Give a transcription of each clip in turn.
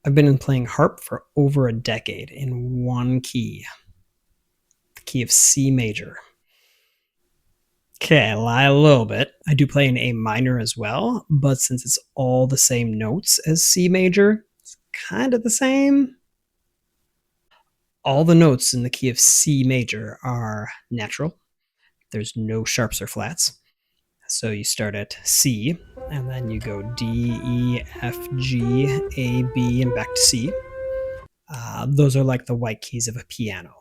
I've been playing harp for over a decade in one key, the key of C major. Okay, I lie a little bit. I do play in A minor as well, but since it's all the same notes as C major, it's kind of the same. All the notes in the key of C major are natural. There's no sharps or flats. So you start at C, and then you go D, E, F, G, A, B, and back to C. Those are like the white keys of a piano.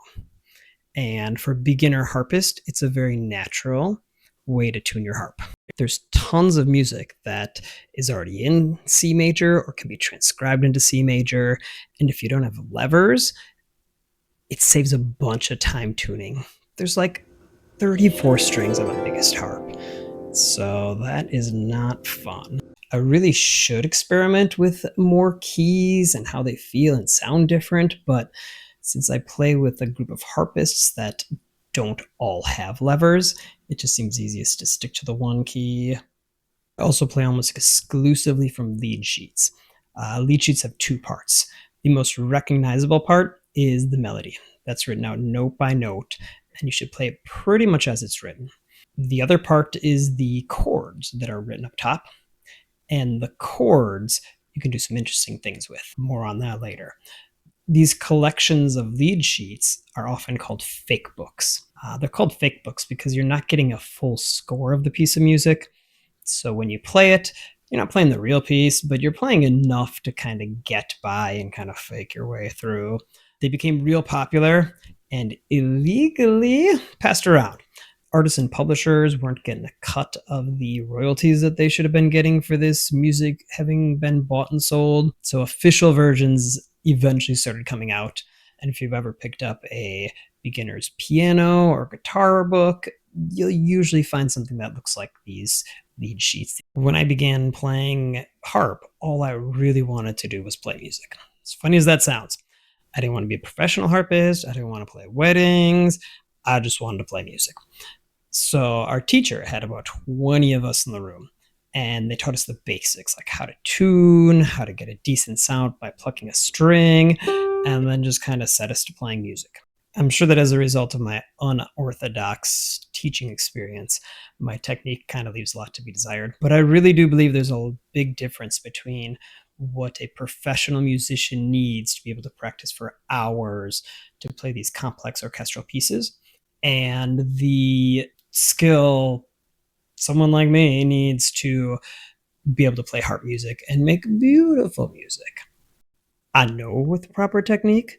And for beginner harpist, it's a very natural way to tune your harp. There's tons of music that is already in C major or can be transcribed into C major. And if you don't have levers, it saves a bunch of time tuning. There's like 34 strings on the biggest harp. So that is not fun. I really should experiment with more keys and how they feel and sound different, but since I play with a group of harpists that don't all have levers, it just seems easiest to stick to the one key. I also play almost exclusively from lead sheets. Lead sheets have two parts. The most recognizable part is the melody. That's written out note by note, and you should play it pretty much as it's written. The other part is the chords that are written up top, and the chords you can do some interesting things with. More on that later. These collections of lead sheets are often called fake books. They're called fake books because you're not getting a full score of the piece of music. So when you play it, you're not playing the real piece, but you're playing enough to kind of get by and kind of fake your way through. They became real popular and illegally passed around. Artists and publishers weren't getting a cut of the royalties that they should have been getting for this music having been bought and sold. So official versions eventually started coming out. And if you've ever picked up a beginner's piano or guitar book, you'll usually find something that looks like these lead sheets. When I began playing harp, all I really wanted to do was play music. As funny as that sounds, I didn't want to be a professional harpist. I didn't want to play weddings. I just wanted to play music. So our teacher had about 20 of us in the room, and they taught us the basics, like how to tune, how to get a decent sound by plucking a string, and then just kind of set us to playing music. I'm sure that as a result of my unorthodox teaching experience, my technique kind of leaves a lot to be desired. But I really do believe there's a big difference between what a professional musician needs to be able to practice for hours to play these complex orchestral pieces and the skill someone like me needs to be able to play harp music and make beautiful music. I know with proper technique,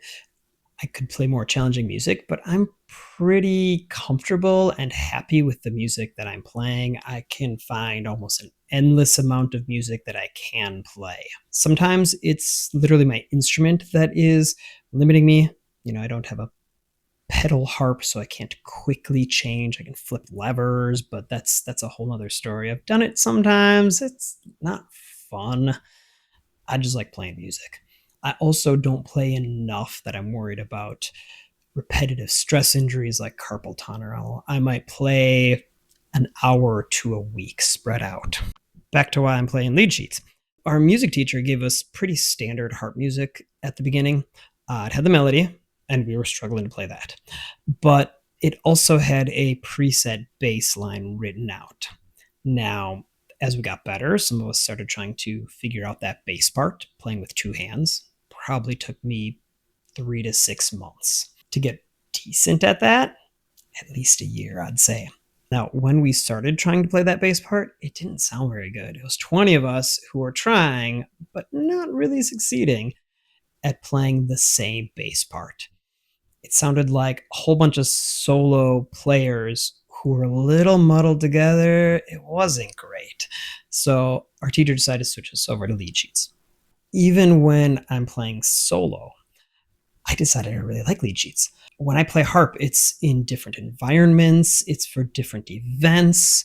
I could play more challenging music, but I'm pretty comfortable and happy with the music that I'm playing. I can find almost an endless amount of music that I can play. Sometimes it's literally my instrument that is limiting me. I don't have a pedal harp, so I can't quickly change. I can flip levers, but that's a whole other story. I've done it sometimes. It's not fun. I just like playing music. I also don't play enough that I'm worried about repetitive stress injuries like carpal tunnel. I might play an hour or two a week spread out. Back to why I'm playing lead sheets. Our music teacher gave us pretty standard harp music at the beginning. It had the melody, and we were struggling to play that. But it also had a preset bass line written out. Now, as we got better, some of us started trying to figure out that bass part, playing with two hands. Probably took me 3 to 6 months to get decent at that, at least a year, I'd say. Now, when we started trying to play that bass part, it didn't sound very good. It was 20 of us who were trying, but not really succeeding at playing the same bass part. It sounded like a whole bunch of solo players who were a little muddled together. It wasn't great. So our teacher decided to switch us over to lead sheets. Even when I'm playing solo, I decided I really like lead sheets. When I play harp, it's in different environments, it's for different events,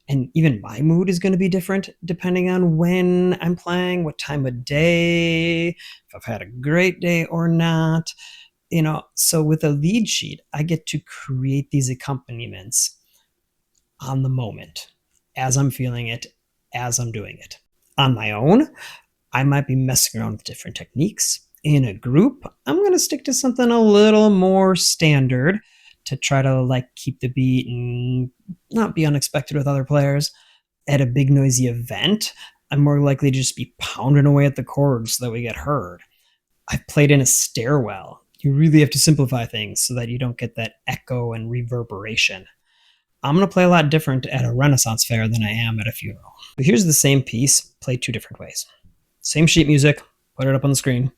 and even my mood is going to be different depending on when I'm playing, what time of day, if I've had a great day or not. So with a lead sheet, I get to create these accompaniments on the moment, as I'm feeling it, as I'm doing it. On my own, I might be messing around with different techniques. In a group, I'm going to stick to something a little more standard to try to like keep the beat and not be unexpected with other players. At a big noisy event, I'm more likely to just be pounding away at the chords so that we get heard. I've played in a stairwell. You really have to simplify things so that you don't get that echo and reverberation. I'm going to play a lot different at a Renaissance fair than I am at a funeral. But here's the same piece, played two different ways. Same sheet music, put it up on the screen,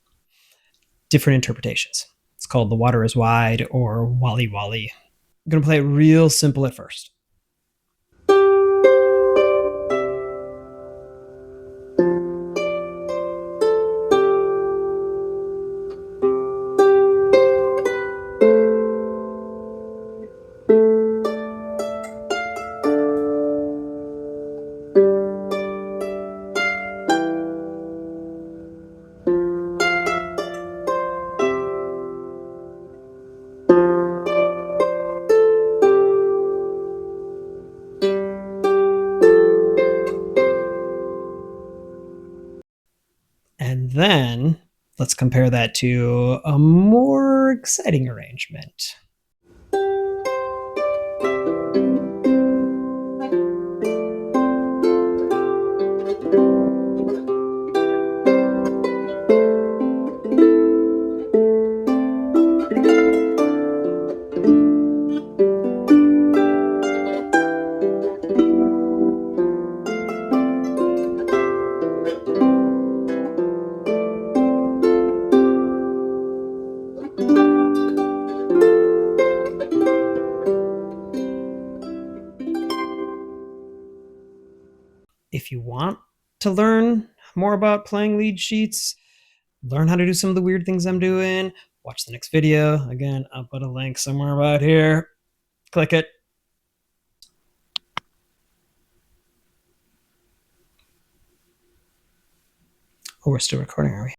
different interpretations. It's called The Water is Wide or Wally Wally. I'm going to play it real simple at first. And then let's compare that to a more exciting arrangement. If you want to learn more about playing lead sheets, learn how to do some of the weird things I'm doing, watch the next video. Again, I'll put a link somewhere about here. Click it. Oh, we're still recording, are we?